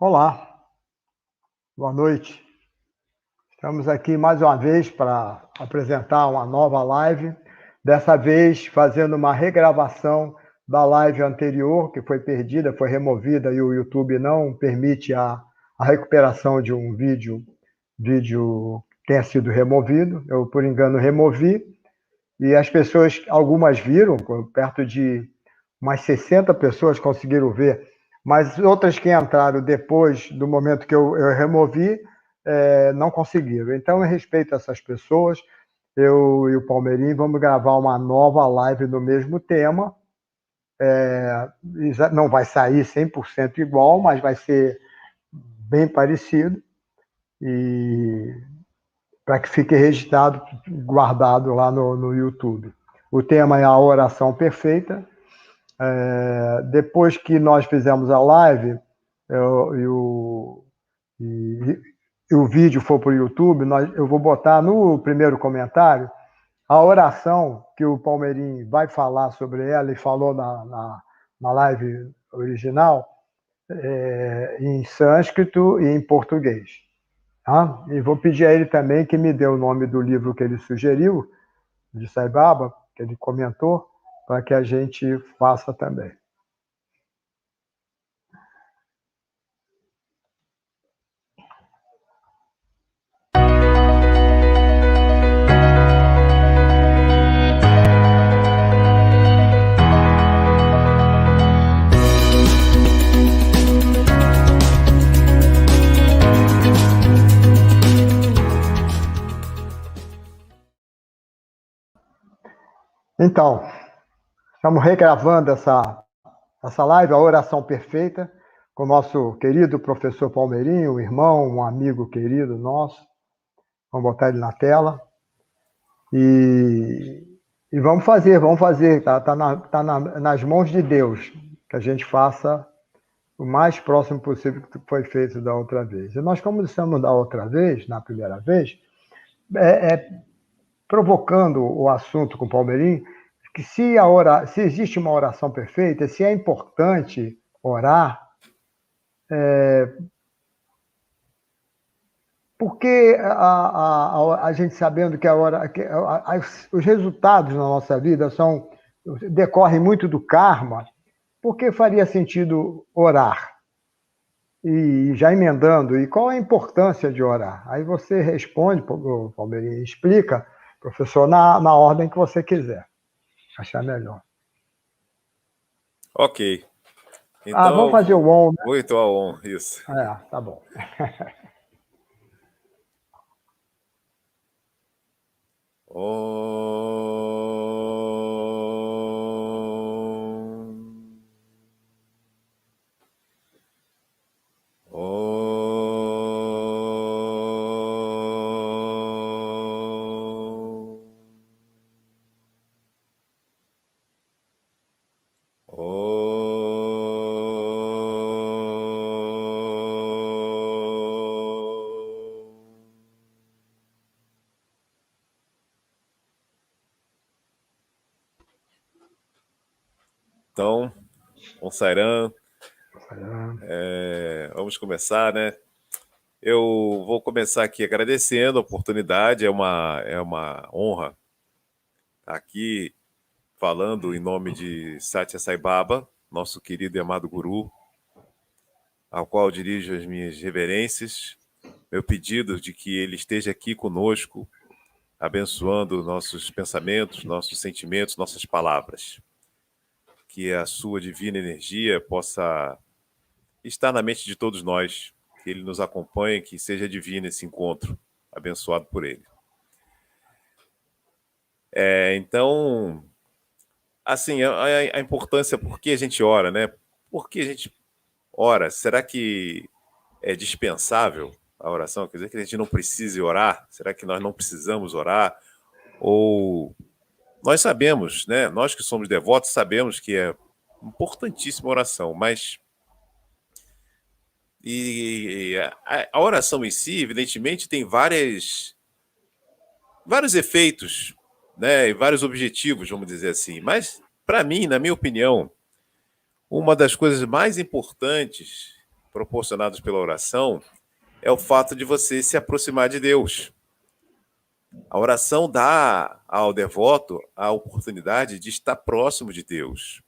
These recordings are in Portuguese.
Olá, boa noite. Estamos aqui mais uma vez para apresentar uma nova live, dessa vez fazendo uma regravação da live anterior, que foi perdida, foi removida e o YouTube não permite a recuperação de um vídeo que tenha sido removido. Eu, por engano, removi e as pessoas, algumas viram, perto de umas 60 pessoas conseguiram ver, mas outras que entraram depois do momento que eu removi, não conseguiram. Então, em respeito a essas pessoas, eu e o Palmeirinho vamos gravar uma nova live no mesmo tema. Não vai sair 100% igual, mas vai ser bem parecido, e para que fique registrado, guardado lá no YouTube. O tema é a oração perfeita. Depois que nós fizemos a live e o vídeo for para o YouTube, eu vou botar no primeiro comentário a oração que o Palmeirinho vai falar sobre ela e falou na live original, em sânscrito e em português. Tá? E vou pedir a ele também que me dê o nome do livro que ele sugeriu, de Sai Baba, que ele comentou, para que a gente faça também. Então, estamos regravando essa live, a oração perfeita, com o nosso querido professor Palmeirinho, um irmão, um amigo querido nosso. Vamos botar ele na tela. E vamos fazer, tá nas mãos de Deus, que a gente faça o mais próximo possível do que foi feito da outra vez. E nós começamos da outra vez, na primeira vez, provocando o assunto com o Palmeirinho, que se existe uma oração perfeita, se é importante orar, porque a gente sabendo que os resultados na nossa vida decorrem muito do karma, por que faria sentido orar? E já emendando, e qual a importância de orar? Aí você responde, Palmeirinho, explica, professor, na ordem que você quiser. Achar melhor. Ok. Então, vamos fazer o on, né? Vou entoar o on, isso. Tá bom. Então, Om Sairam, vamos começar, né? Eu vou começar aqui agradecendo a oportunidade, é uma honra estar aqui falando em nome de Satya Sai Baba, nosso querido e amado guru, ao qual dirijo as minhas reverências, meu pedido de que ele esteja aqui conosco, abençoando nossos pensamentos, nossos sentimentos, nossas palavras. Que a sua divina energia possa estar na mente de todos nós, que ele nos acompanhe, que seja divino esse encontro, abençoado por ele. Então, assim, a importância, por que a gente ora, né? Por que a gente ora? Será que é dispensável a oração? Quer dizer que a gente não precise orar? Será que nós não precisamos orar? Ou nós sabemos, né? Nós que somos devotos sabemos que é importantíssima a oração, mas a oração em si, evidentemente, tem vários efeitos, né, e vários objetivos, vamos dizer assim. Mas, para mim, na minha opinião, uma das coisas mais importantes proporcionados pela oração é o fato de você se aproximar de Deus. A oração dá ao devoto a oportunidade de estar próximo de Deus,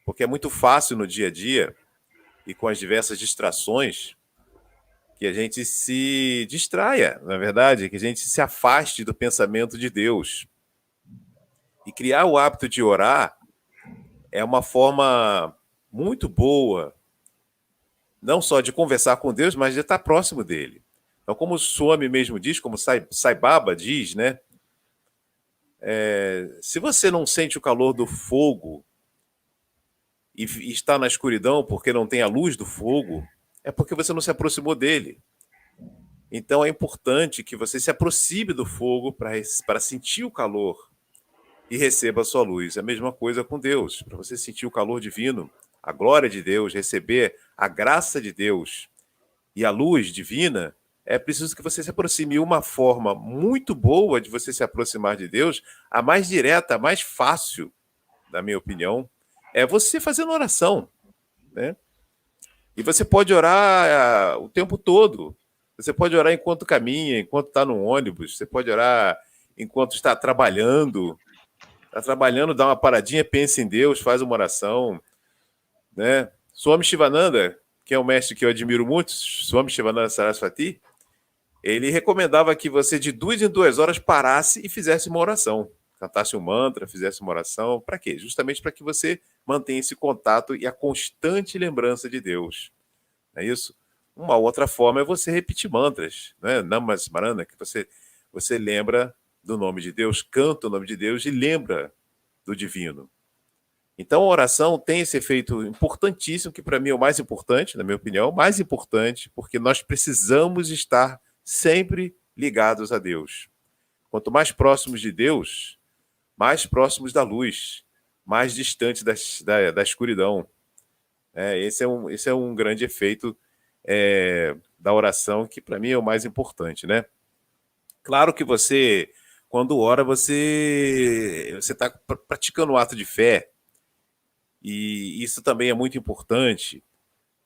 porque é muito fácil no dia a dia e com as diversas distrações que a gente se distraia, na verdade, que a gente se afaste do pensamento de Deus. E criar o hábito de orar é uma forma muito boa, não só de conversar com Deus, mas de estar próximo dele. Então, como o Swami mesmo diz, como Sai Baba diz, né? Se você não sente o calor do fogo e está na escuridão porque não tem a luz do fogo, é porque você não se aproximou dele. Então é importante que você se aproxime do fogo para sentir o calor e receba a sua luz. É a mesma coisa com Deus. Para você sentir o calor divino, a glória de Deus, receber a graça de Deus e a luz divina, é preciso que você se aproxime. E uma forma muito boa de você se aproximar de Deus, a mais direta, a mais fácil, na minha opinião, é você fazendo oração, né? E você pode orar o tempo todo. Você pode orar enquanto caminha, enquanto está no ônibus. Você pode orar enquanto está trabalhando. Está trabalhando, dá uma paradinha, pensa em Deus, faz uma oração, né? Swami Shivananda, que é um mestre que eu admiro muito, Swami Shivananda Saraswati, ele recomendava que você de 2 em 2 horas parasse e fizesse uma oração. Cantasse um mantra, fizesse uma oração. Para quê? Justamente para que você mantenha esse contato e a constante lembrança de Deus. Não é isso? Uma outra forma é você repetir mantras, né? Namasmarana, que você lembra do nome de Deus, canta o nome de Deus e lembra do divino. Então a oração tem esse efeito importantíssimo, que para mim é o mais importante, na minha opinião, mais importante, porque nós precisamos estar sempre ligados a Deus. Quanto mais próximos de Deus, mais próximos da luz, mais distantes da escuridão. Esse é um grande efeito da oração, que para mim é o mais importante, né? Claro que você, quando ora, você está praticando o ato de fé, e isso também é muito importante.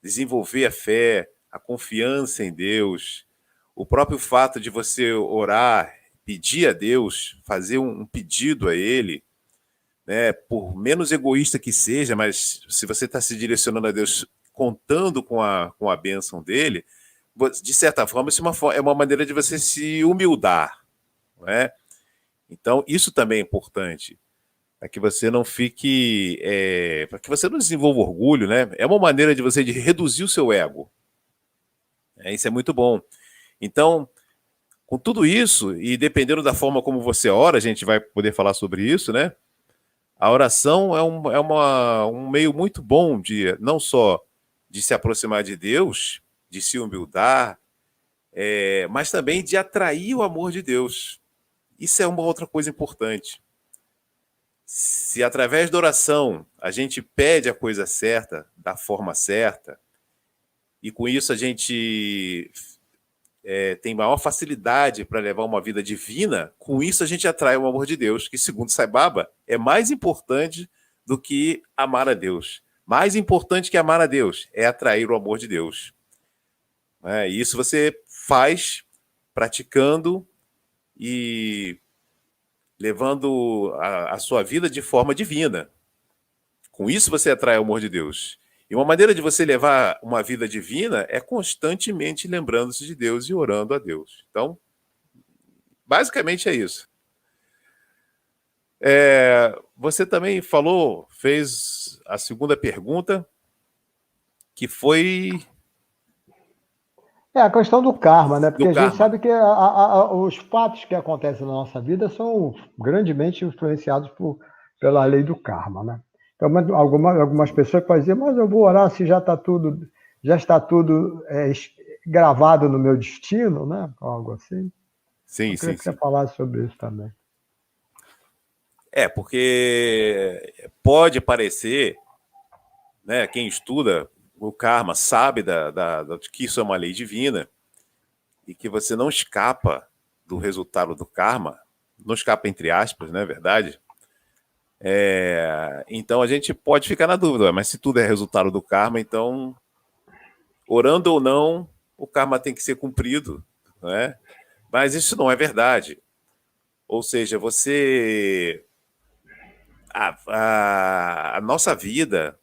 Desenvolver a fé, a confiança em Deus, o próprio fato de você orar, pedir a Deus, fazer um pedido a Ele, né, por menos egoísta que seja, mas se você está se direcionando a Deus, contando com a bênção dele, de certa forma, isso é uma maneira de você se humildar, não é? Então, isso também é importante, para que você não fique, para que você não desenvolva orgulho, né? É uma maneira de você reduzir o seu ego. Isso é muito bom. Então, com tudo isso, e dependendo da forma como você ora, a gente vai poder falar sobre isso, né? A oração um meio muito bom de não só de se aproximar de Deus, de se humildar, mas também de atrair o amor de Deus. Isso é uma outra coisa importante. Se através da oração a gente pede a coisa certa, da forma certa, e com isso a gente tem maior facilidade para levar uma vida divina, com isso a gente atrai o amor de Deus, que, segundo Sai Baba, é mais importante do que amar a Deus. Mais importante que amar a Deus é atrair o amor de Deus. E isso você faz praticando e levando a sua vida de forma divina. Com isso você atrai o amor de Deus. E uma maneira de você levar uma vida divina é constantemente lembrando-se de Deus e orando a Deus. Então, basicamente é isso. Você também fez a segunda pergunta, que foi... A questão do karma, né? Porque a gente karma. sabe que os fatos que acontecem na nossa vida são grandemente influenciados pela lei do karma, né? Então, algumas pessoas podem dizer, mas eu vou orar se já está tudo gravado no meu destino, né? Algo assim. Sim, eu queria que sim. você falasse sobre isso também. Porque pode parecer, né, quem estuda o karma sabe que isso é uma lei divina e que você não escapa do resultado do karma, não escapa entre aspas, não é verdade? Então a gente pode ficar na dúvida, mas se tudo é resultado do karma, então orando ou não, o karma tem que ser cumprido, não é? Mas isso não é verdade. Ou seja, a nossa vida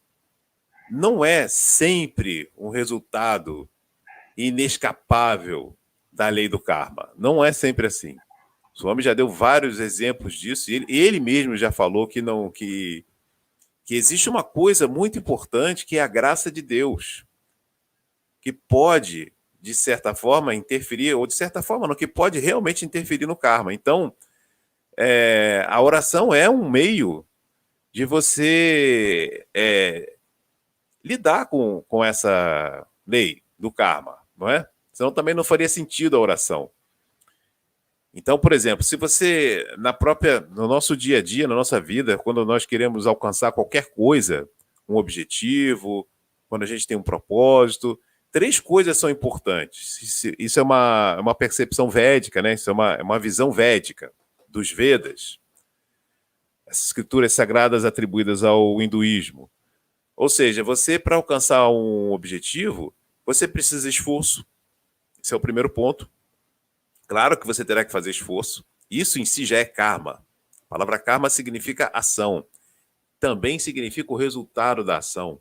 não é sempre um resultado inescapável da lei do karma. Não é sempre assim. O Swami já deu vários exemplos disso, e ele mesmo já falou que existe uma coisa muito importante, que é a graça de Deus, que pode, de certa forma, interferir, ou de certa forma não, que pode realmente interferir no karma. Então, a oração é um meio de você lidar com essa lei do karma, não é? Senão também não faria sentido a oração. Então, por exemplo, se você, no nosso dia a dia, na nossa vida, quando nós queremos alcançar qualquer coisa, um objetivo, quando a gente tem um propósito, 3 coisas são importantes. Isso é uma percepção védica, né? Isso é uma visão védica dos Vedas, essas escrituras sagradas atribuídas ao hinduísmo. Ou seja, você, para alcançar um objetivo, você precisa de esforço. Esse é o primeiro ponto. Claro que você terá que fazer esforço. Isso em si já é karma. A palavra karma significa ação. Também significa o resultado da ação.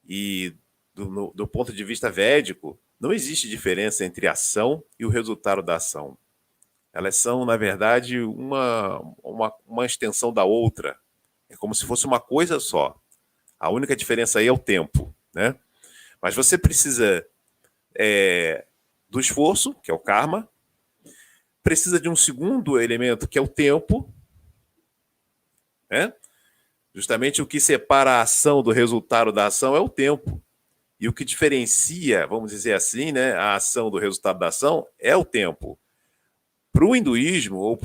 E do ponto de vista védico, não existe diferença entre a ação e o resultado da ação. Elas são, na verdade, uma extensão da outra. É como se fosse uma coisa só. A única diferença aí é o tempo, né? Mas você precisa do esforço, que é o karma, precisa de um segundo elemento, que é o tempo, né? Justamente o que separa a ação do resultado da ação é o tempo. E o que diferencia, vamos dizer assim, né, a ação do resultado da ação é o tempo. Para o hinduísmo, ou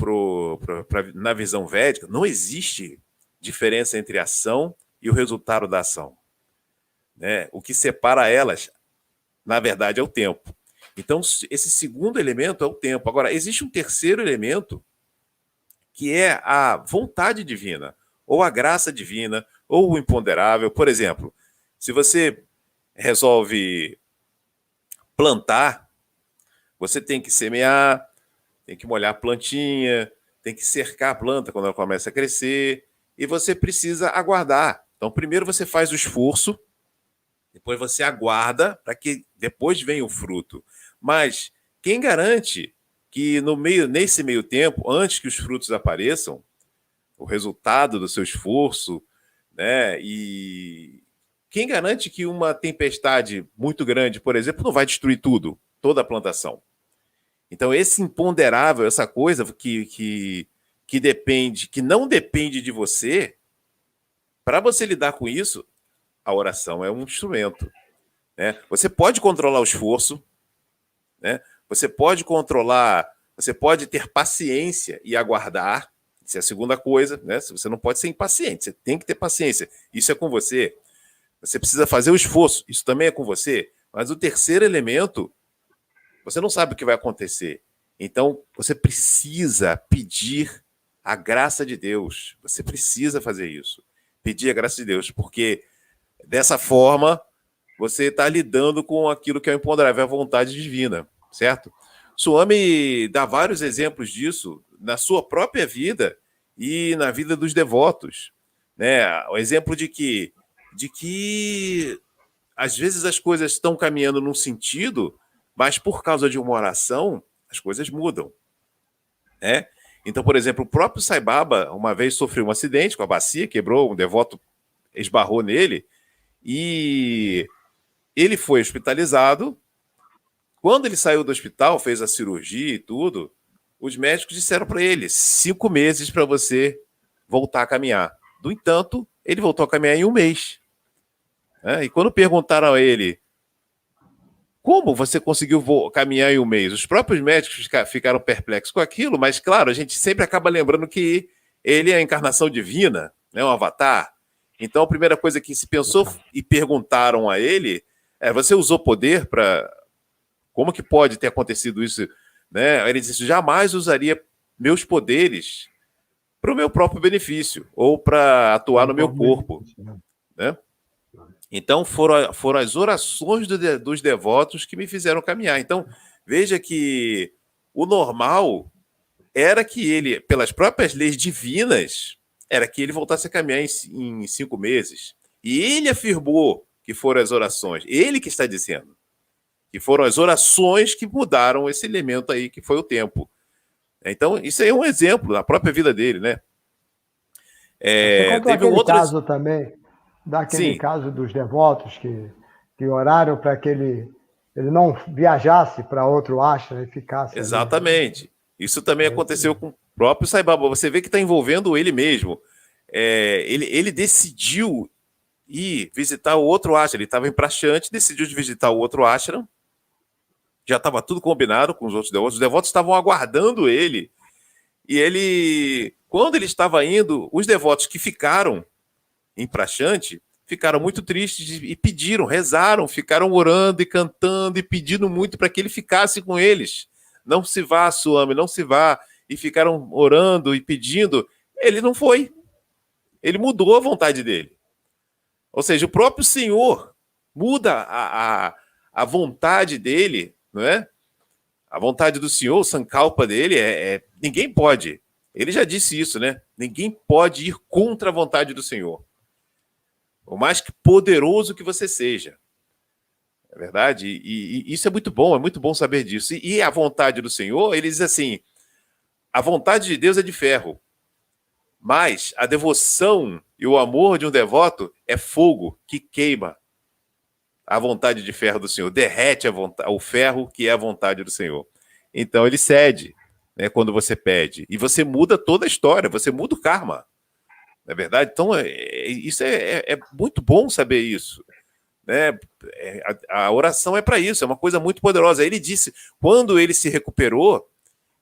na visão védica, não existe diferença entre a ação e o resultado da ação, né? O que separa elas, na verdade, é o tempo. Então, esse segundo elemento é o tempo. Agora, existe um terceiro elemento, que é a vontade divina, ou a graça divina, ou o imponderável. Por exemplo, se você resolve plantar, você tem que semear, tem que molhar a plantinha, tem que cercar a planta quando ela começa a crescer, e você precisa aguardar. Então, primeiro você faz o esforço, depois você aguarda para que depois venha o fruto. Mas quem garante que nesse meio tempo, antes que os frutos apareçam, o resultado do seu esforço, né? E quem garante que uma tempestade muito grande, por exemplo, não vai destruir tudo, toda a plantação? Então, esse imponderável, essa coisa que depende, que não depende de você, para você lidar com isso, a oração é um instrumento, né? Você pode controlar o esforço, né? Você pode controlar, você pode ter paciência e aguardar. Isso é a segunda coisa, né? Você não pode ser impaciente, você tem que ter paciência. Isso é com você. Você precisa fazer o esforço, isso também é com você. Mas o terceiro elemento, você não sabe o que vai acontecer. Então, você precisa pedir a graça de Deus. Você precisa fazer isso. Pedir a graça de Deus, porque dessa forma você está lidando com aquilo que é o imponderável, a vontade divina, certo? Swami dá vários exemplos disso na sua própria vida e na vida dos devotos, né? O exemplo de que às vezes as coisas estão caminhando num sentido, mas por causa de uma oração as coisas mudam, né? Então, por exemplo, o próprio Sai Baba uma vez sofreu um acidente com a bacia, quebrou, um devoto esbarrou nele e ele foi hospitalizado. Quando ele saiu do hospital, fez a cirurgia e tudo, os médicos disseram para ele: 5 meses para você voltar a caminhar. No entanto, ele voltou a caminhar em 1 mês. E quando perguntaram a ele: como você conseguiu caminhar em 1 mês? Os próprios médicos ficaram perplexos com aquilo, mas, claro, a gente sempre acaba lembrando que ele é a encarnação divina, né, um avatar. Então, a primeira coisa que se pensou e perguntaram a ele é: você usou poder para... Como que pode ter acontecido isso? Né? Ele disse: jamais usaria meus poderes para o meu próprio benefício ou para atuar no meu corpo. Né? Então, foram as orações dos devotos que me fizeram caminhar. Então, veja que o normal era que ele, pelas próprias leis divinas, era que ele voltasse a caminhar em 5 meses. E ele afirmou que foram as orações. Ele que está dizendo que foram as orações que mudaram esse elemento aí, que foi o tempo. Então, isso aí é um exemplo da própria vida dele, né? Você contou Teve aquele outras... caso também, daquele Sim, caso dos devotos que oraram para que ele não viajasse para outro ashram e ficasse ali. exatamente. Isso também aconteceu com o próprio Sai Baba. Você vê que está envolvendo ele mesmo. Ele decidiu ir visitar o outro ashram. Ele estava em Prashant, decidiu de visitar o outro ashram. Já estava tudo combinado com os outros devotos. Os devotos estavam aguardando ele. E ele, quando ele estava indo, os devotos que ficaram em Prashant ficaram muito tristes e pediram, rezaram, ficaram orando e cantando e pedindo muito para que ele ficasse com eles. Não se vá, Swami, não se vá. E ficaram orando e pedindo. Ele não foi. Ele mudou a vontade dele. Ou seja, o próprio Senhor muda a vontade dele, não é? A vontade do Senhor, o sankalpa dele, ninguém pode. Ele já disse isso, né? Ninguém pode ir contra a vontade do Senhor. Por mais que poderoso que você seja. É verdade? E isso é muito bom saber disso. E a vontade do Senhor, ele diz assim, a vontade de Deus é de ferro, mas a devoção e o amor de um devoto é fogo que queima a vontade de ferro do Senhor, derrete o ferro que é a vontade do Senhor. Então ele cede, né, quando você pede. E você muda toda a história, você muda o karma. Não é verdade? Então, isso é muito bom saber isso. Né? A oração é para isso, é uma coisa muito poderosa. Ele disse, quando ele se recuperou,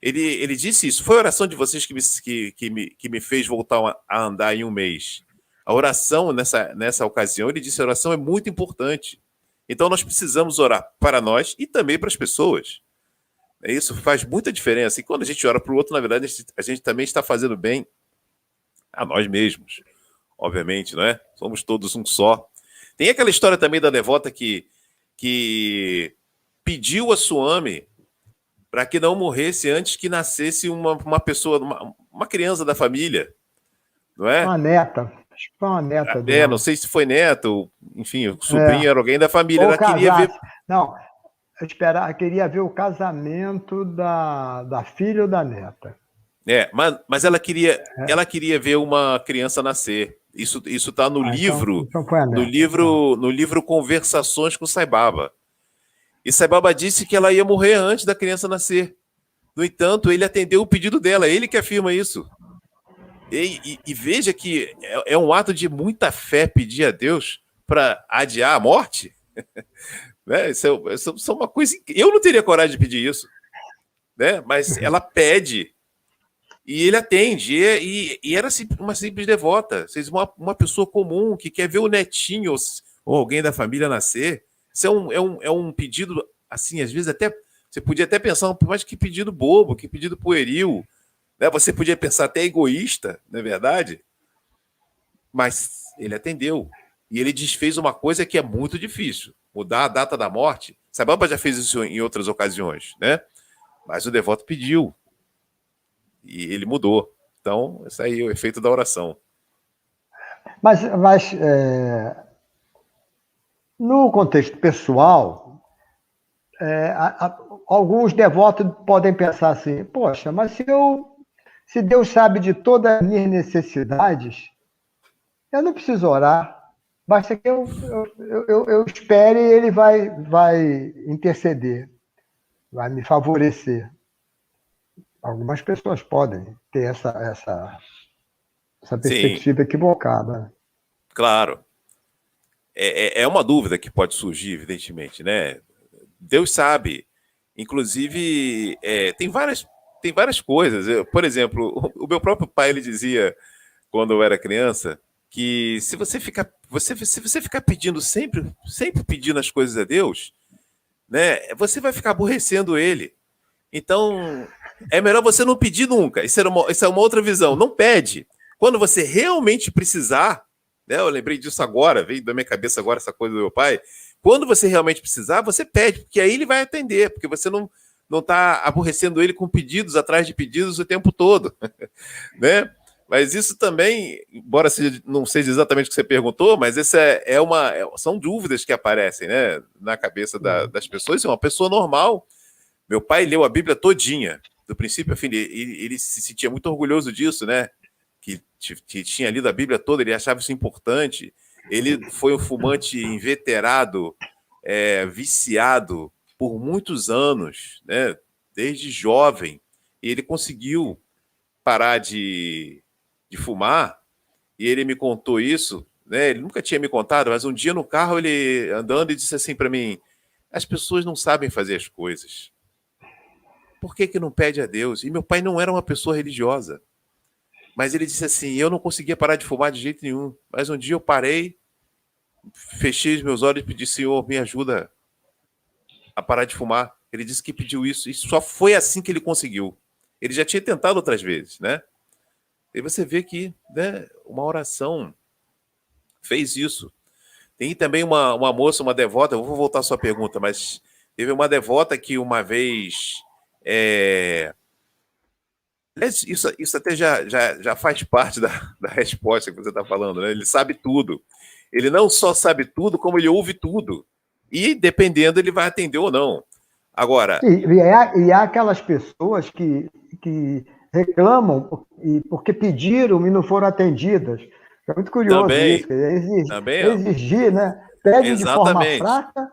ele disse isso. Foi a oração de vocês que me fez voltar a andar em um mês. A oração, nessa ocasião, ele disse, a oração é muito importante. Então, nós precisamos orar para nós e também para as pessoas. Isso faz muita diferença. E quando a gente ora para o outro, na verdade, a gente também está fazendo bem a nós mesmos. Obviamente, não é? Somos todos um só. Tem aquela história também da devota que pediu a Swami para que não morresse antes que nascesse uma pessoa, uma criança da família. Não é? Uma neta. Acho que foi uma neta dela. Não sei se foi neto, enfim, o sobrinho era alguém da família. Ou Ela queria ver. Não, eu queria ver o casamento da filha ou da neta. Mas ela queria ver uma criança nascer. Isso está no livro, então foi a neta. no livro Conversações com Sai Baba. E Sai Baba disse que ela ia morrer antes da criança nascer. No entanto, ele atendeu o pedido dela, ele que afirma isso. E veja que é um ato de muita fé pedir a Deus para adiar a morte. Né? Isso é uma coisa. Eu não teria coragem de pedir isso. Né? Mas ela pede. E ele atende. E era uma simples devota. Uma pessoa comum que quer ver o netinho ou alguém da família nascer. Isso é um pedido, assim, às vezes até. Você podia até pensar, mas que pedido bobo, que pedido pueril. Né? Você podia pensar até egoísta, não é verdade? Mas ele atendeu. E ele desfez uma coisa que é muito difícil: mudar a data da morte. Sai Baba já fez isso em outras ocasiões, né? Mas o devoto pediu. E ele mudou. Então, esse aí é o efeito da oração. Mas no contexto pessoal, alguns devotos podem pensar assim, poxa, mas se Deus sabe de todas as minhas necessidades, eu não preciso orar. Basta que eu espere e ele vai interceder, vai me favorecer. Algumas pessoas podem ter essa perspectiva equivocada. Claro. É uma dúvida que pode surgir, evidentemente, né? Deus sabe. Inclusive, tem várias coisas. Por exemplo, o meu próprio pai, ele dizia, quando eu era criança, que se você ficar pedindo sempre pedindo as coisas a Deus, né, você vai ficar aborrecendo ele. Então, é melhor você não pedir nunca. Isso é uma outra visão. Não pede. Quando você realmente precisar, né? Eu lembrei disso agora, veio da minha cabeça agora essa coisa do meu pai. Quando você realmente precisar, você pede, porque aí ele vai atender, porque você não está aborrecendo ele com pedidos atrás de pedidos o tempo todo, né? Mas isso também, embora não seja exatamente o que você perguntou, mas essa são dúvidas que aparecem, né, na cabeça das pessoas. É uma pessoa normal. Meu pai leu a Bíblia todinha, do princípio ao fim. Ele se sentia muito orgulhoso disso, né? Que tinha lido a Bíblia toda, ele achava isso importante. Ele foi um fumante inveterado, viciado por muitos anos, né? Desde jovem. E ele conseguiu parar de fumar, e ele me contou isso, né? Ele nunca tinha me contado, mas um dia no carro, ele andando, e disse assim para mim: as pessoas não sabem fazer as coisas. Por que não pede a Deus? E meu pai não era uma pessoa religiosa. Mas ele disse assim: eu não conseguia parar de fumar de jeito nenhum. Mas um dia eu parei, fechei os meus olhos e pedi: Senhor, me ajuda a parar de fumar. Ele disse que pediu isso. E só foi assim que ele conseguiu. Ele já tinha tentado outras vezes, né? E você vê que, né, uma oração fez isso. Tem também uma moça, uma devota, eu vou voltar à sua pergunta, mas teve uma devota que uma vez... Isso até já faz parte da resposta que você está falando, né? Ele sabe tudo. Ele não só sabe tudo, como ele ouve tudo. E, dependendo, ele vai atender ou não. Agora... E há aquelas pessoas que reclamam porque pediram e não foram atendidas. É muito curioso também, isso. Também, exigir, né? Pede exatamente. de forma fraca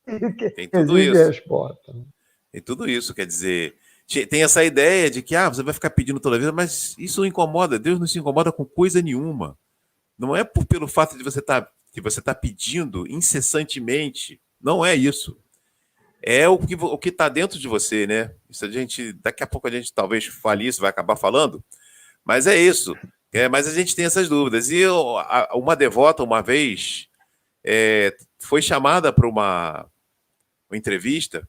e exige a resposta. Tem tudo isso, quer dizer... Tem essa ideia de que você vai ficar pedindo toda vez, mas isso não incomoda. Deus não se incomoda com coisa nenhuma. Não é pelo fato de você tá pedindo incessantemente. Não é isso. É o que está dentro de você, né? Isso daqui a pouco a gente talvez fale isso, vai acabar falando, mas é isso. Mas a gente tem essas dúvidas. E uma devota, uma vez, foi chamada para uma entrevista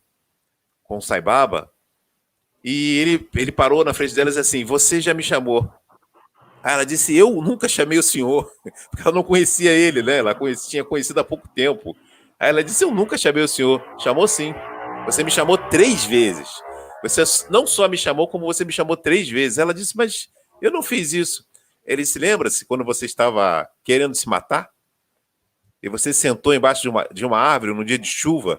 com o Sai Baba, e ele parou na frente dela e disse assim: você já me chamou. Aí ela disse: eu nunca chamei o senhor, porque ela não conhecia ele, né? Ela tinha conhecido há pouco tempo. Aí ela disse: eu nunca chamei o senhor. Chamou sim. Você me chamou 3 vezes. Você não só me chamou, como você me chamou 3 vezes. Ela disse: mas eu não fiz isso. Ele se lembra-se quando você estava querendo se matar? E você sentou embaixo de uma árvore num dia de chuva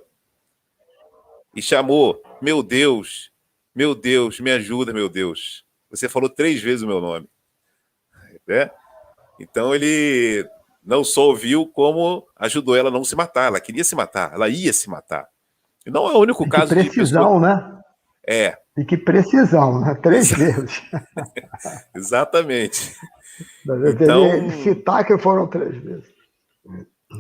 e chamou: meu Deus, me ajuda, meu Deus. Você falou 3 vezes o meu nome. Né? Então ele não só ouviu, como ajudou ela a não se matar. Ela queria se matar, ela ia se matar. E não é o único caso de precisão, né? E que precisão, né? 3 vezes. Exatamente. Então, citar que foram 3 vezes.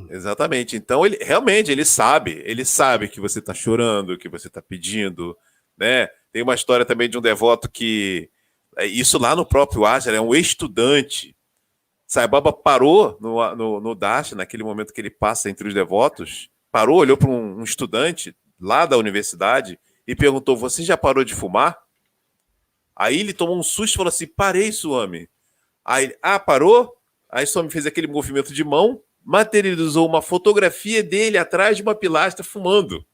Exatamente. Então ele realmente ele sabe que você está chorando, que você está pedindo, né? Tem uma história também de um devoto que isso lá no próprio Ashram, é um estudante. Sai Baba parou no Dash, naquele momento que ele passa entre os devotos, parou, olhou para um estudante lá da universidade e perguntou: você já parou de fumar? Aí ele tomou um susto e falou assim: parei, Swami. Aí ele: parou? Aí Swami fez aquele movimento de mão, materializou uma fotografia dele atrás de uma pilastra fumando.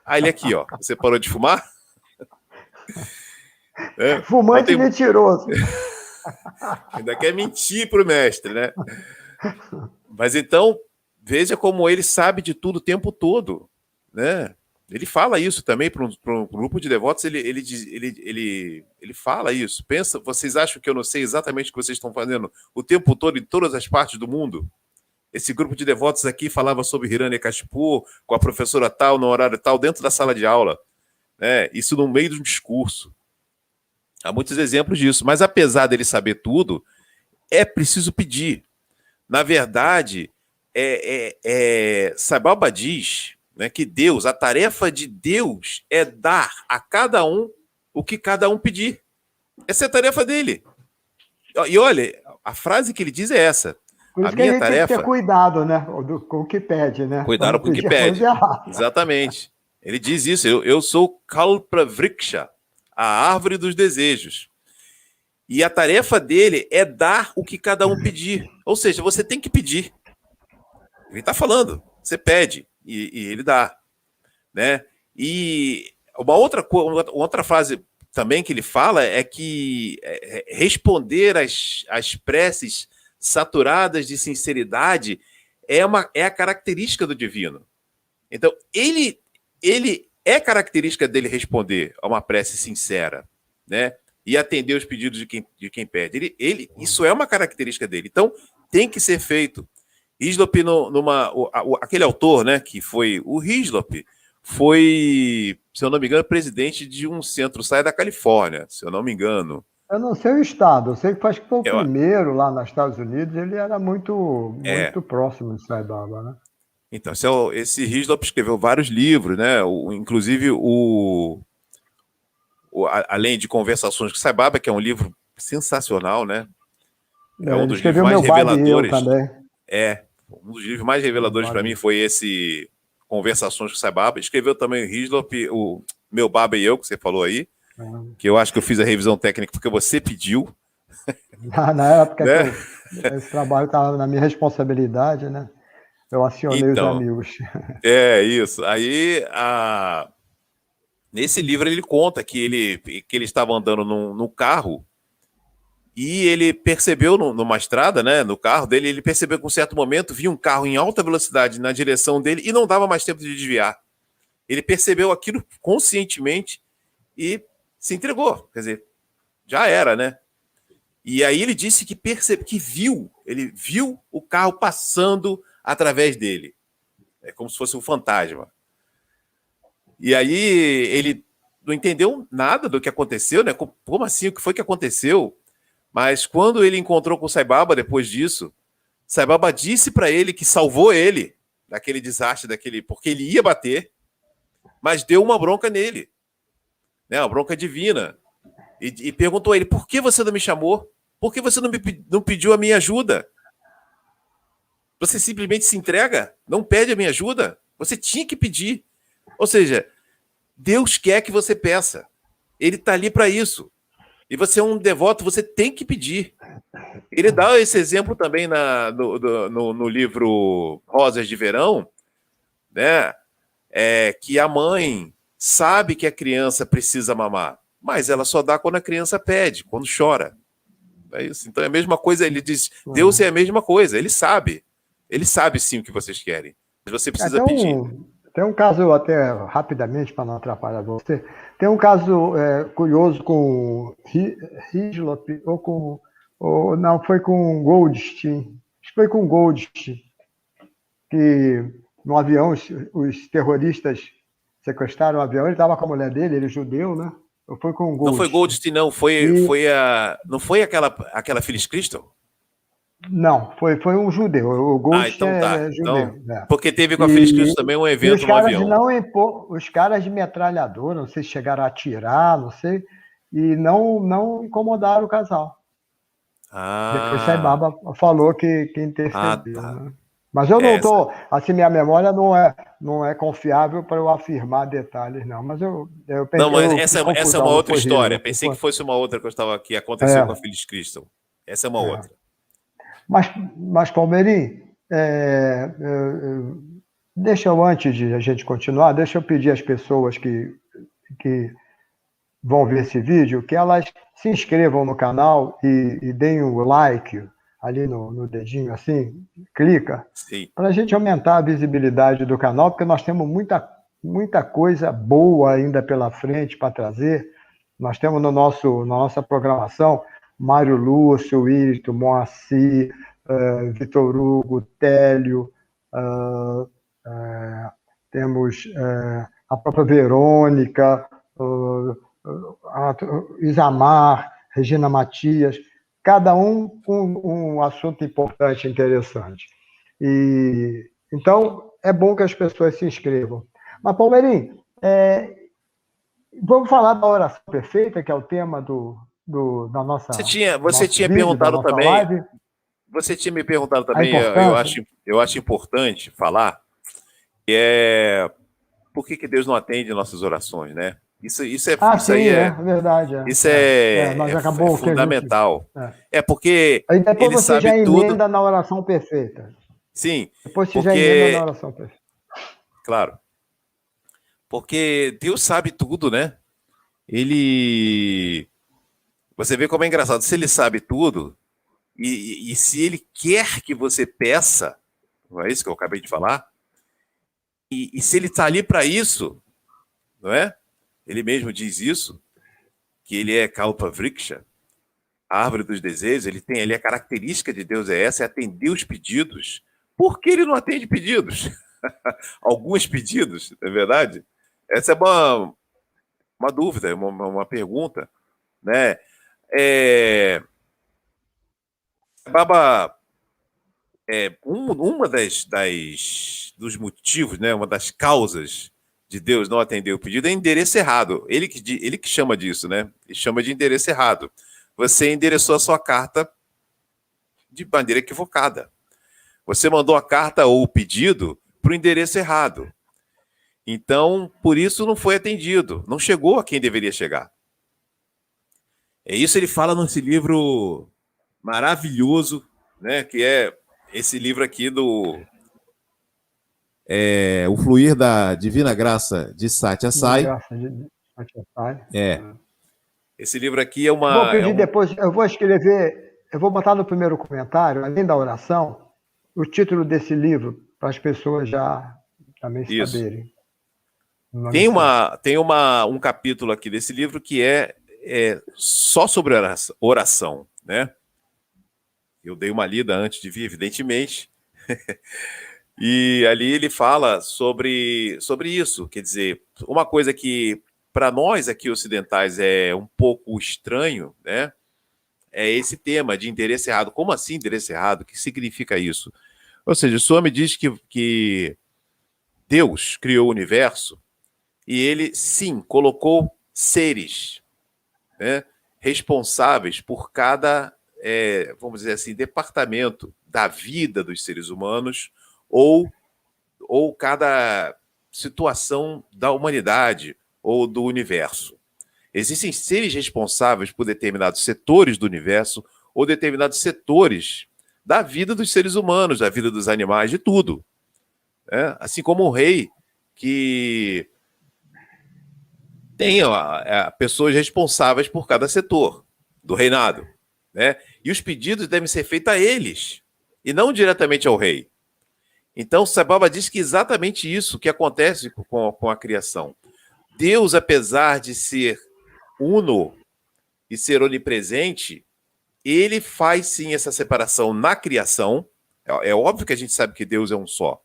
Aí ele: aqui, ó, você parou de fumar? Fumante mentiroso. Ainda quer mentir pro mestre, né? Mas então, veja como ele sabe de tudo o tempo todo, né? Ele fala isso também para um grupo de devotos, ele fala isso. Pensa, vocês acham que eu não sei exatamente o que vocês estão fazendo o tempo todo em todas as partes do mundo? Esse grupo de devotos aqui falava sobre Hiranyakashipu com a professora tal, no horário tal, dentro da sala de aula. Né? Isso no meio de um discurso. Há muitos exemplos disso. Mas apesar dele saber tudo, é preciso pedir. Na verdade, Sai Baba diz, né, que Deus, a tarefa de Deus é dar a cada um o que cada um pedir. Essa é a tarefa dele. E olha, a frase que ele diz é essa. Por isso a minha tarefa... tem que ter cuidado, né, com o que pede, né? Cuidado com o que pede. Exatamente. Ele diz isso. Eu sou Kalpavriksha, a árvore dos desejos. E a tarefa dele é dar o que cada um pedir. Ou seja, você tem que pedir. Ele está falando, você pede e ele dá, né? E uma outra frase também que ele fala é que responder às preces saturadas de sinceridade é a característica do divino. Então, ele é característica dele responder a uma prece sincera, né? E atender os pedidos de quem pede. Isso é uma característica dele. Então, tem que ser feito. Hislop, aquele autor, né, que foi o Hislop, foi, se eu não me engano, presidente de um centro-sai da Califórnia, se eu não me engano. Eu não sei o estado, eu sei que foi o primeiro lá nos Estados Unidos, ele era muito próximo de Sai Baba, né? Então, esse Hislop escreveu vários livros, né? Inclusive além de Conversações com Sai Baba, que é um livro sensacional, né? É um dos livros mais reveladores. Também. Um dos livros mais reveladores para mim foi esse Conversações com Sai Baba. Escreveu também o Hislop, o Meu Baba e Eu, que você falou aí, que eu acho que eu fiz a revisão técnica porque você pediu. Na época, né? Esse trabalho estava na minha responsabilidade, né? Eu acionei os amigos. Isso. Aí, nesse livro, ele conta que ele estava andando no carro e ele percebeu numa estrada, né, no carro dele, ele percebeu que em um certo momento vinha um carro em alta velocidade na direção dele e não dava mais tempo de desviar. Ele percebeu aquilo conscientemente e se entregou. Quer dizer, já era, né? E aí ele disse que ele viu o carro passando através dele. É como se fosse um fantasma. E aí ele não entendeu nada do que aconteceu, né? Como assim? O que foi que aconteceu? Mas quando ele encontrou com o Sai Baba depois disso, Sai Baba disse para ele que salvou ele daquele desastre, porque ele ia bater, mas deu uma bronca nele, né? Uma bronca divina. E perguntou a ele, por que você não me chamou? Por que você não pediu a minha ajuda? Você simplesmente se entrega? Não pede a minha ajuda? Você tinha que pedir. Ou seja, Deus quer que você peça. Ele está ali para isso. E você é um devoto, você tem que pedir. Ele dá esse exemplo também no livro Rosas de Verão, né? Que a mãe sabe que a criança precisa mamar, mas ela só dá quando a criança pede, quando chora. É isso. Então é a mesma coisa, ele diz, Deus é a mesma coisa, ele sabe sim o que vocês querem, mas você precisa pedir. Tem um caso, até rapidamente, para não atrapalhar você, tem um caso curioso com Hislop, não, foi com Goldstein, acho que foi com Goldstein, que no avião os terroristas sequestraram o avião, ele estava com a mulher dele, ele é judeu, né? Foi com Goldstein. Não foi Goldstein, não, não foi aquela Phyllis Crystal? Não, foi um judeu. O Goldstein então tá. é judeu. Então, porque teve com a Phyllis Crystal também um evento no avião. Os caras de metralhadora, não sei se chegaram a atirar, não sei, e não incomodaram o casal. Depois Sai Baba falou que intercedeu. Tá. Né? Mas eu não estou. Assim, minha memória não é confiável para eu afirmar detalhes, não. Mas eu pensei. Não, mas essa é uma outra história. Pensei que fosse uma outra que aconteceu com a Phyllis Crystal. Essa é uma outra. Mas Palmeirim, deixa eu, antes de a gente continuar, deixa eu pedir às pessoas que vão ver esse vídeo, que elas se inscrevam no canal e deem o like ali no dedinho, assim, clica, para a gente aumentar a visibilidade do canal, porque nós temos muita coisa boa ainda pela frente para trazer. Nós temos na nossa programação Mário Lúcio, Wílito, Moacir, Vitor Hugo, Télio, temos a própria Verônica, Isamar, Regina Matias, cada um com um assunto importante e interessante. Então, é bom que as pessoas se inscrevam. Mas, Palmeirim, vamos falar da oração perfeita, que é o tema da nossa. Você tinha perguntado também. Live. Você tinha me perguntado também, eu acho importante falar, que por que Deus não atende nossas orações, né? Isso é, isso aí é verdade. Isso acabou é fundamental. É porque aí depois ele você sabe já tudo. emenda na oração perfeita. Sim, Depois você já emenda na oração perfeita. Claro. Porque Deus sabe tudo, né? Ele. Você vê como é engraçado. Se ele sabe tudo, e se ele quer que você peça, não é isso que eu acabei de falar? E se ele está ali para isso, não é? Ele mesmo diz isso, que ele é Kalpa Vriksha, a árvore dos desejos, ele tem ali a característica de Deus é essa, é atender os pedidos. Por que ele não atende pedidos? Alguns pedidos, não é verdade? Essa é uma dúvida, uma pergunta, né? Baba, uma dos motivos, né? Uma das causas de Deus não atender o pedido é endereço errado. Ele que chama disso, né? Ele chama de endereço errado. Você endereçou a sua carta de maneira equivocada. Você mandou a carta ou o pedido para o endereço errado. Então, por isso não foi atendido. Não chegou a quem deveria chegar. É isso ele fala nesse livro maravilhoso, né? Que é esse livro aqui do O Fluir da Divina Graça de Satya Sai. Esse livro aqui é uma... Vou pedir depois, eu vou escrever, eu vou botar no primeiro comentário, além da oração, o título desse livro, para as pessoas já também saberem. Tem um capítulo aqui desse livro que é só sobre oração, né? Eu dei uma lida antes de vir, evidentemente. E ali ele fala sobre isso. Quer dizer, uma coisa que para nós aqui ocidentais é um pouco estranho, né? É esse tema de endereço errado. Como assim endereço errado? O que significa isso? Ou seja, o Swami diz que Deus criou o universo e ele, sim, colocou seres, né, responsáveis por cada, vamos dizer assim, departamento da vida dos seres humanos ou cada situação da humanidade ou do universo. Existem seres responsáveis por determinados setores do universo ou determinados setores da vida dos seres humanos, da vida dos animais, de tudo. Né? Assim como um rei que tem pessoas responsáveis por cada setor do reinado. Né? E os pedidos devem ser feitos a eles, e não diretamente ao rei. Então, Sai Baba diz que exatamente isso que acontece com a criação. Deus, apesar de ser uno e ser onipresente, ele faz sim essa separação na criação. É óbvio que a gente sabe que Deus é um só,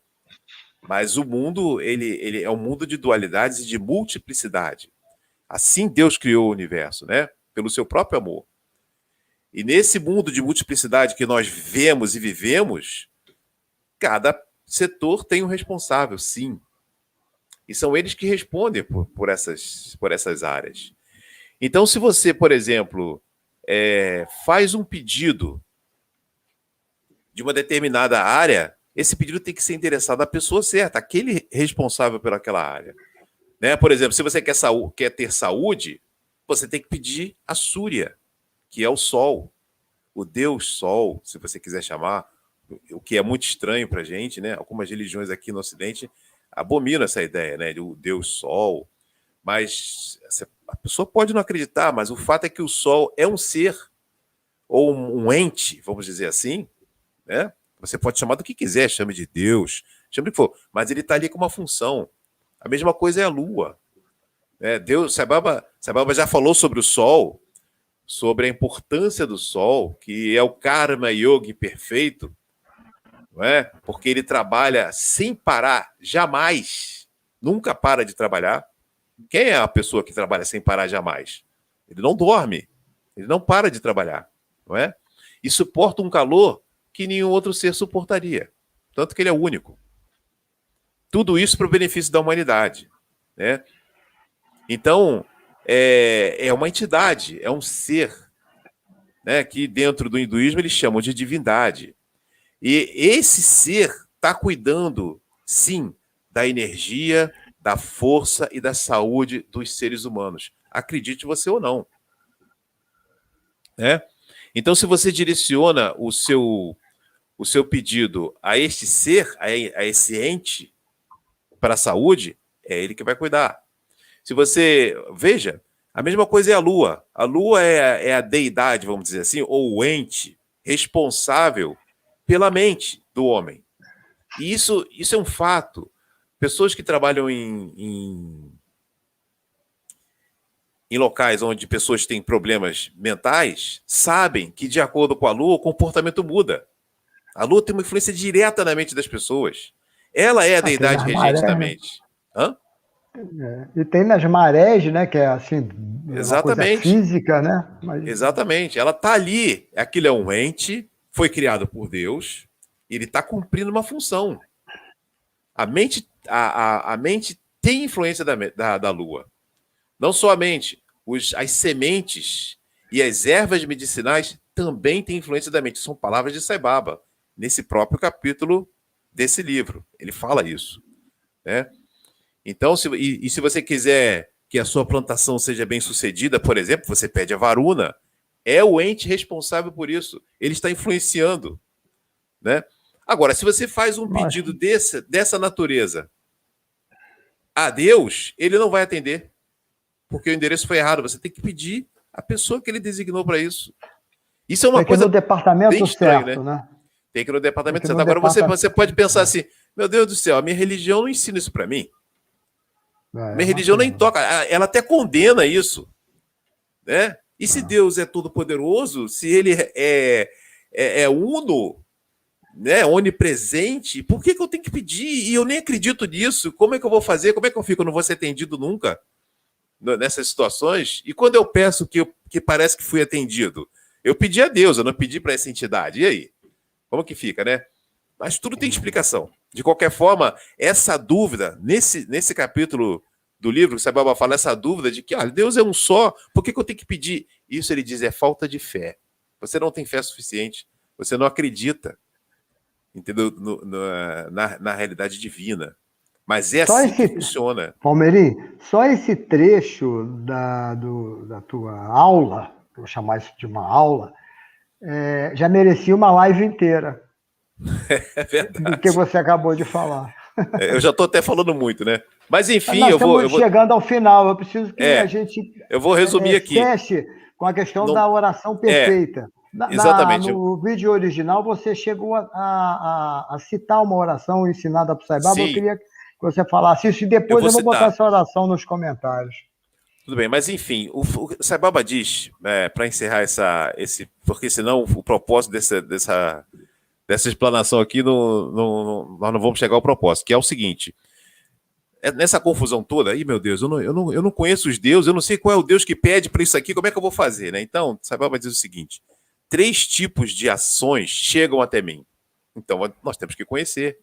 mas o mundo ele é um mundo de dualidades e de multiplicidade. Assim Deus criou o universo, né? Pelo seu próprio amor. E nesse mundo de multiplicidade que nós vemos e vivemos, cada setor tem um responsável, sim. E são eles que respondem por essas áreas. Então, se você, por exemplo, faz um pedido de uma determinada área, esse pedido tem que ser endereçado à pessoa certa, aquele responsável por aquela área. Né? Por exemplo, se você quer ter saúde, você tem que pedir a Súria, que é o Sol, o Deus Sol, se você quiser chamar, o que é muito estranho para a gente, né? Algumas religiões aqui no Ocidente abominam essa ideia, né? Do Deus Sol. Mas a pessoa pode não acreditar, mas o fato é que o Sol é um ser, ou um ente, vamos dizer assim, né? Você pode chamar do que quiser, chame de Deus, chame do que for, mas ele está ali com uma função. A mesma coisa é a Lua. Deus, Sai Baba já falou sobre o Sol, sobre a importância do Sol, que é o Karma Yogi perfeito, não é? Porque ele trabalha sem parar, jamais, nunca para de trabalhar. Quem é a pessoa que trabalha sem parar jamais? Ele não dorme, ele não para de trabalhar, não é? E suporta um calor que nenhum outro ser suportaria, tanto que ele é único. Tudo isso para o benefício da humanidade, né? Então, é uma entidade, é um ser, né, que dentro do hinduísmo eles chamam de divindade. E esse ser está cuidando, sim, da energia, da força e da saúde dos seres humanos. Acredite você ou não. Né? Então, se você direciona o seu pedido a este ser, a esse ente, para a saúde, é ele que vai cuidar. Se você... Veja, a mesma coisa é a Lua. A Lua é a deidade, vamos dizer assim, ou o ente responsável pela mente do homem. E isso é um fato. Pessoas que trabalham em locais onde pessoas têm problemas mentais sabem que, de acordo com a Lua, o comportamento muda. A Lua tem uma influência direta na mente das pessoas. Ela é a deidade regente da mente. Hã? E tem nas marés, né? Que é assim, uma coisa Exatamente. física, né? Mas... Exatamente. Ela está ali. Aquilo é um ente, foi criado por Deus, e ele está cumprindo uma função. A mente tem influência da Lua. Não só a mente, as sementes e as ervas medicinais também têm influência da mente. São palavras de Sai Baba, nesse próprio capítulo desse livro. Ele fala isso. Né? Então, se você quiser que a sua plantação seja bem sucedida, por exemplo, você pede a Varuna, é o ente responsável por isso. Ele está influenciando. Né? Agora, se você faz um pedido dessa natureza a Deus, ele não vai atender, porque o endereço foi errado. Você tem que pedir a pessoa que ele designou para isso. Isso é uma coisa no departamento bem estranha, certo, né? Tem que ir no departamento certo. Agora você pode pensar assim, meu Deus do céu, a minha religião não ensina isso para mim. Minha religião nem toca, ela até condena isso. Né? E se Deus é todo-poderoso, se ele é uno, né, onipresente, por que eu tenho que pedir? E eu nem acredito nisso. Como é que eu vou fazer? Como é que eu fico? Eu não vou ser atendido nunca nessas situações? E quando eu peço que parece que fui atendido? Eu pedi a Deus, eu não pedi para essa entidade. E aí? Como que fica, né? Mas tudo tem explicação. De qualquer forma, essa dúvida, nesse capítulo do livro, que Sai Baba fala, essa dúvida de que Deus é um só, por que eu tenho que pedir? Isso ele diz, é falta de fé. Você não tem fé suficiente, você não acredita, entendeu? Na realidade divina. Mas é assim que funciona. Palmeirim, só esse trecho da tua aula, vou chamar isso de uma aula, já merecia uma live inteira. É verdade. Do que você acabou de falar. Eu já estou até falando muito, né? Mas enfim, Nós estamos chegando ao final. Eu preciso que a gente. Eu vou resumir aqui. Feche com a questão da oração perfeita. Exatamente. No vídeo original, você chegou a citar uma oração ensinada por Sai Baba. Eu queria que você falasse isso e depois eu vou botar essa oração nos comentários. Tudo bem, mas enfim, o Sai Baba diz, para encerrar porque senão o propósito dessa explanação aqui, nós não vamos chegar ao propósito, que é o seguinte: nessa confusão toda, meu Deus, eu não conheço os deuses, eu não sei qual é o Deus que pede para isso aqui, como é que eu vou fazer? Né? Então, Sai Baba diz o seguinte: 3 tipos de ações chegam até mim. Então, nós temos que conhecer.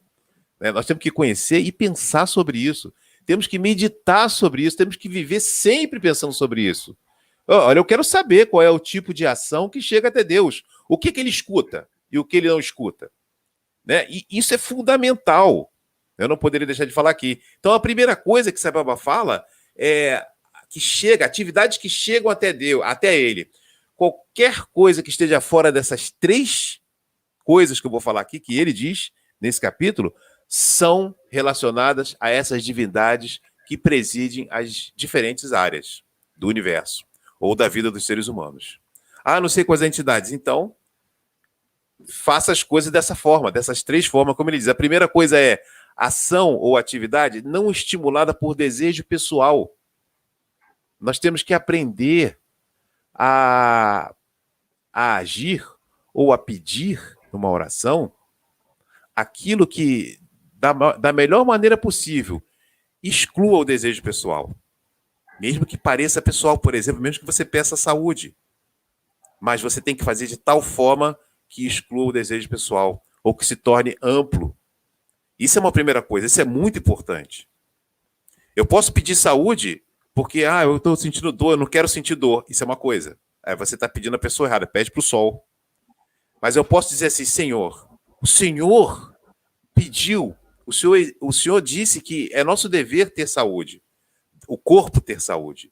Né? Nós temos que conhecer e pensar sobre isso. Temos que meditar sobre isso, temos que viver sempre pensando sobre isso. Olha, eu quero saber qual é o tipo de ação que chega até Deus. O que ele escuta e o que ele não escuta. Né? E isso é fundamental. Eu não poderia deixar de falar aqui. Então, a primeira coisa que Sai Baba fala é atividades que chegam até Deus, até ele. Qualquer coisa que esteja fora dessas 3 coisas que eu vou falar aqui, que ele diz nesse capítulo, são relacionadas a essas divindades que presidem as diferentes áreas do universo ou da vida dos seres humanos. Não sei quais entidades. Então, faça as coisas dessa forma, dessas 3 formas, como ele diz. A primeira coisa é ação ou atividade não estimulada por desejo pessoal. Nós temos que aprender a agir ou a pedir numa oração aquilo que, da melhor maneira possível, exclua o desejo pessoal. Mesmo que pareça pessoal, por exemplo, mesmo que você peça saúde. Mas você tem que fazer de tal forma que exclua o desejo pessoal, ou que se torne amplo. Isso é uma primeira coisa, isso é muito importante. Eu posso pedir saúde porque, eu estou sentindo dor, eu não quero sentir dor. Isso é uma coisa. Aí você está pedindo a pessoa errada, pede para o sol. Mas eu posso dizer assim, Senhor, o Senhor pediu O Senhor disse que é nosso dever ter saúde, o corpo ter saúde.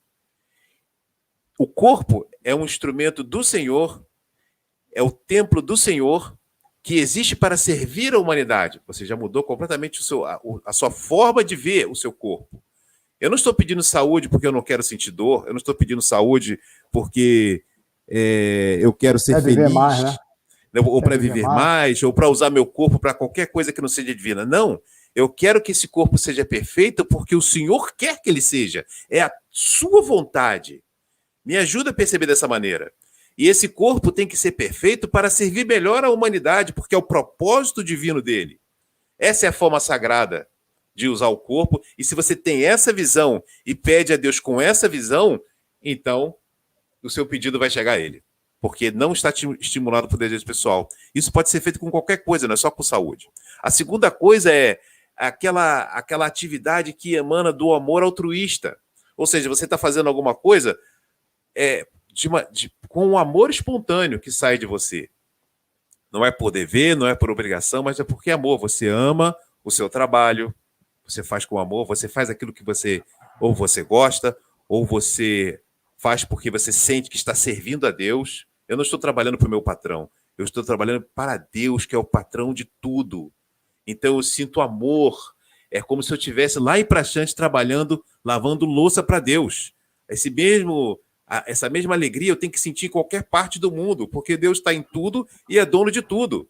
O corpo é um instrumento do Senhor, é o templo do Senhor, que existe para servir a humanidade. Você já mudou completamente a sua forma de ver o seu corpo. Eu não estou pedindo saúde porque eu não quero sentir dor, eu não estou pedindo saúde porque eu quero ser feliz, mais, né? Ou para viver mais, ou para usar meu corpo para qualquer coisa que não seja divina. Não, eu quero que esse corpo seja perfeito porque o Senhor quer que ele seja. É a sua vontade. Me ajuda a perceber dessa maneira. E esse corpo tem que ser perfeito para servir melhor à humanidade, porque é o propósito divino dele. Essa é a forma sagrada de usar o corpo. E se você tem essa visão e pede a Deus com essa visão, então o seu pedido vai chegar a ele. Porque não está estimulado por desejo pessoal. Isso pode ser feito com qualquer coisa, não é só com saúde. A segunda coisa é aquela atividade que emana do amor altruísta. Ou seja, você está fazendo alguma coisa com um amor espontâneo que sai de você. Não é por dever, não é por obrigação, mas é porque é amor. Você ama o seu trabalho, você faz com amor, você faz aquilo que você gosta, ou você faz porque você sente que está servindo a Deus. Eu não estou trabalhando para o meu patrão, eu estou trabalhando para Deus, que é o patrão de tudo. Então eu sinto amor. É como se eu estivesse lá em Praxante trabalhando, lavando louça para Deus. Essa mesma alegria eu tenho que sentir em qualquer parte do mundo, porque Deus está em tudo e é dono de tudo.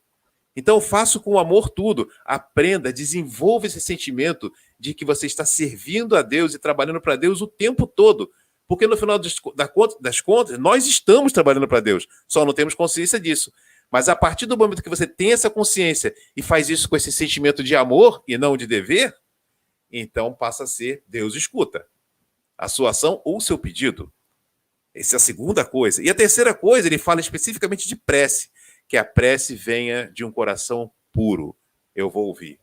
Então, faço com amor tudo. Aprenda, desenvolva esse sentimento de que você está servindo a Deus e trabalhando para Deus o tempo todo. Porque, no final das contas, nós estamos trabalhando para Deus. Só não temos consciência disso. Mas, a partir do momento que você tem essa consciência e faz isso com esse sentimento de amor e não de dever, então passa a ser Deus escuta a sua ação ou o seu pedido. Essa é a segunda coisa. E a terceira coisa, ele fala especificamente de prece, que a prece venha de um coração puro. Eu vou ouvir.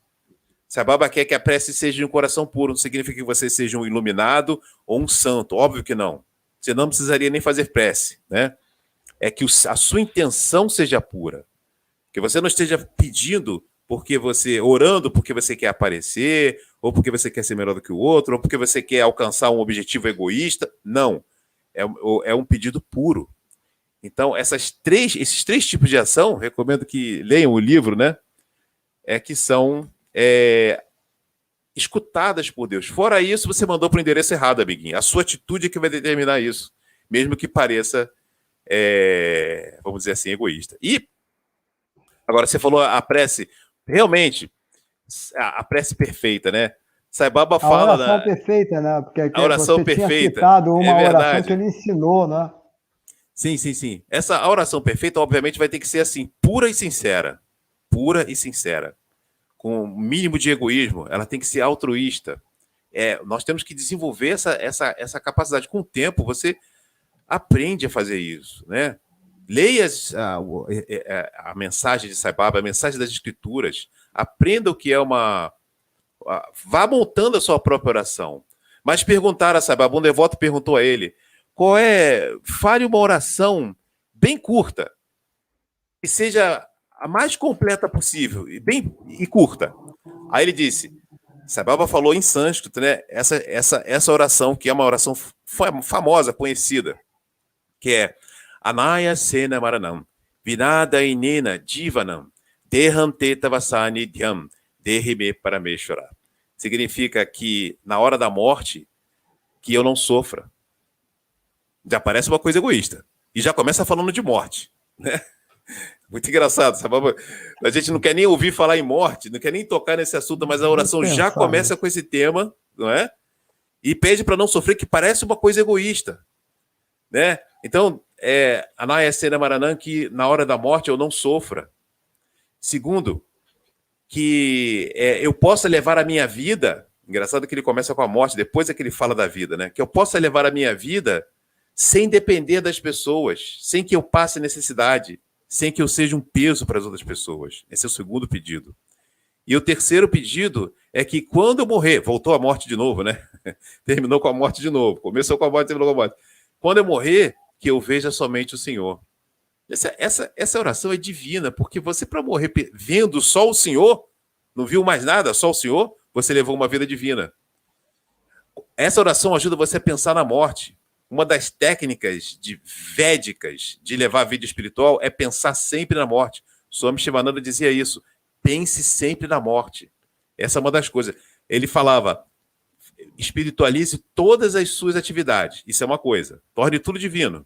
Se a Baba quer que a prece seja de um coração puro, não significa que você seja um iluminado ou um santo. Óbvio que não. Você não precisaria nem fazer prece, né? É que a sua intenção seja pura. Que você não esteja pedindo orando porque você quer aparecer, ou porque você quer ser melhor do que o outro, ou porque você quer alcançar um objetivo egoísta. Não. É um pedido puro. Então, esses três tipos de ação, recomendo que leiam o livro, né? Que são escutadas por Deus. Fora isso, você mandou para o endereço errado, amiguinho. A sua atitude é que vai determinar isso, mesmo que pareça, vamos dizer assim, egoísta. E, agora, você falou a prece, realmente, a prece perfeita, né? Sai Baba fala... A oração perfeita, né? Porque a oração você perfeita, tinha citado uma oração verdade. que ele ensinou, né? Sim. A oração perfeita, obviamente, vai ter que ser assim, pura e sincera. Pura e sincera. Com o mínimo de egoísmo. Ela tem que ser altruísta. Nós temos que desenvolver essa capacidade. Com o tempo, você aprende a fazer isso, né? Leia a mensagem de Sai Baba, a mensagem das Escrituras. Aprenda o que é vá montando a sua própria oração. Mas perguntaram a Sai Baba, um devoto perguntou a ele, fale uma oração bem curta, que seja a mais completa possível, e curta. Aí ele disse, Sai Baba falou em sânscrito, né? Essa oração, que é uma oração famosa, conhecida, que é Anaya Sena Maranam, Vinada Inena Jivanam, Dehante Tavasani Dhyam, Derime Parameshwara. Significa que na hora da morte, que eu não sofra. Já parece uma coisa egoísta. E já começa falando de morte, né? Muito engraçado, sabe? A gente não quer nem ouvir falar em morte, não quer nem tocar nesse assunto, mas a oração já começa com esse tema, não é? E pede para não sofrer, que parece uma coisa egoísta, né? Então, Anaya Sena Maranam, que na hora da morte eu não sofra. Segundo, que eu possa levar a minha vida, engraçado que ele começa com a morte, depois é que ele fala da vida, né? Que eu possa levar a minha vida sem depender das pessoas, sem que eu passe necessidade, sem que eu seja um peso para as outras pessoas. Esse é o segundo pedido. E o terceiro pedido é que quando eu morrer, voltou a morte de novo, né? Terminou com a morte de novo, começou com a morte, terminou com a morte. Quando eu morrer, que eu veja somente o Senhor. Essa oração é divina, porque você, para morrer vendo só o Senhor, não viu mais nada, só o Senhor, você levou uma vida divina. Essa oração ajuda você a pensar na morte. Uma das técnicas védicas de levar a vida espiritual é pensar sempre na morte. Swami Shivananda dizia isso. Pense sempre na morte. Essa é uma das coisas. Ele falava, espiritualize todas as suas atividades. Isso é uma coisa. Torne tudo divino.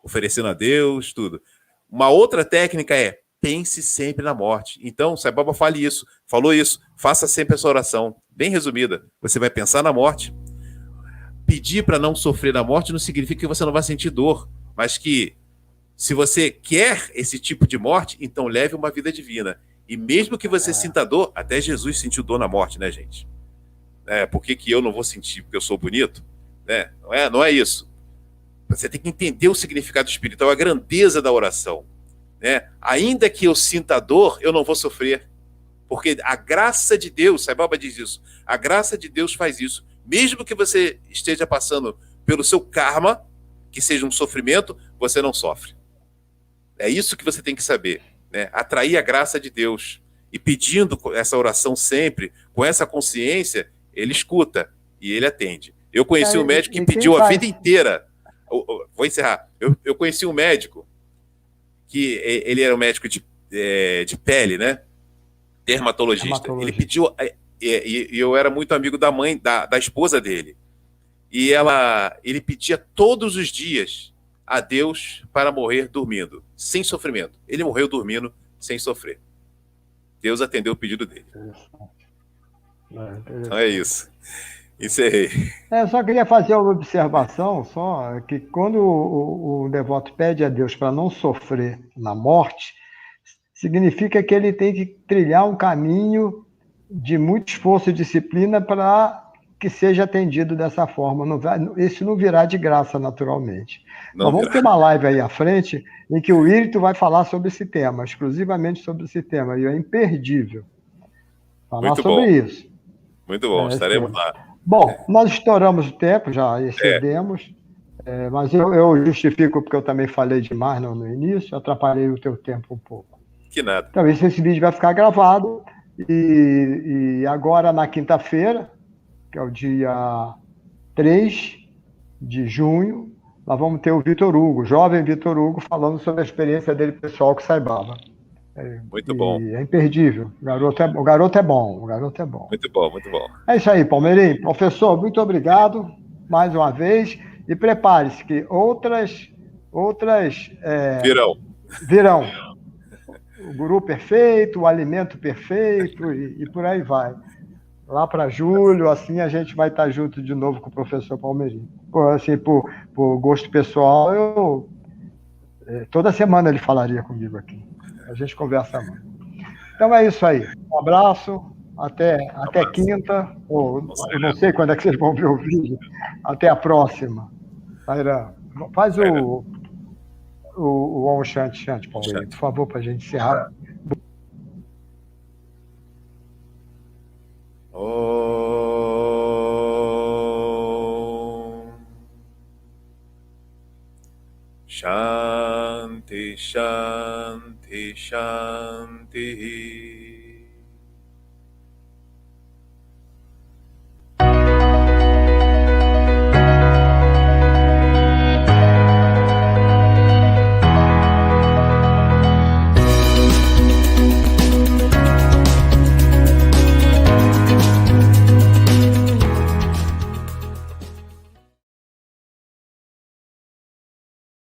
Oferecendo a Deus, tudo. Uma outra técnica é pense sempre na morte. Então, Sai Baba falou isso. Faça sempre essa oração. Bem resumida. Você vai pensar na morte. Pedir para não sofrer na morte não significa que você não vai sentir dor, mas que se você quer esse tipo de morte, então leve uma vida divina. E mesmo que você sinta dor, até Jesus sentiu dor na morte, né, gente? Por que eu não vou sentir porque eu sou bonito? Né? Não é isso. Você tem que entender o significado espiritual, a grandeza da oração. Né? Ainda que eu sinta dor, eu não vou sofrer. Porque a graça de Deus, Sai Baba diz isso, a graça de Deus faz isso. Mesmo que você esteja passando pelo seu karma, que seja um sofrimento, você não sofre. É isso que você tem que saber. Né? Atrair a graça de Deus. E pedindo essa oração sempre, com essa consciência, ele escuta e ele atende. Eu conheci um médico que pediu a vida inteira. Vou encerrar. Eu conheci um médico que ele era um médico de pele, né? Dermatologista. Ele pediu, e eu era muito amigo da mãe, da esposa dele. E ele pedia todos os dias a Deus para morrer dormindo, sem sofrimento. Ele morreu dormindo, sem sofrer. Deus atendeu o pedido dele. Então é isso. Encerrei. Eu só queria fazer uma observação, só que quando o devoto pede a Deus para não sofrer na morte, significa que ele tem que trilhar um caminho de muito esforço e disciplina para que seja atendido dessa forma. Isso não virá de graça, naturalmente. Nós vamos ter uma live aí à frente em que o Irito vai falar sobre esse tema, exclusivamente sobre esse tema, e é imperdível falar sobre isso. Muito bom, estaremos lá. Bom, nós estouramos o tempo, já excedemos, mas eu justifico porque eu também falei demais no início, atrapalhei o teu tempo um pouco. Que nada. Então, esse vídeo vai ficar gravado, e agora na quinta-feira, que é o dia 3 de junho, nós vamos ter o Vitor Hugo, jovem Vitor Hugo, falando sobre a experiência dele pessoal com Sai Baba. Muito bom. É imperdível. O garoto é bom. Muito bom, muito bom. É isso aí, Palmeirinho. Professor, muito obrigado mais uma vez. E prepare-se que outras virão. O guru perfeito, o alimento perfeito e por aí vai. Lá para julho, assim, a gente vai estar junto de novo com o professor Palmeirinho. Por gosto pessoal, toda semana ele falaria comigo aqui. A gente conversa muito. Então é isso aí. Um abraço, até quinta, ou eu não sei quando é que vocês vão ver o vídeo. Até a próxima. Tairã, faz o Om Shanti Shanti, Palmeirinho, por favor, para a gente encerrar. Shanti, Shanti, Shanti.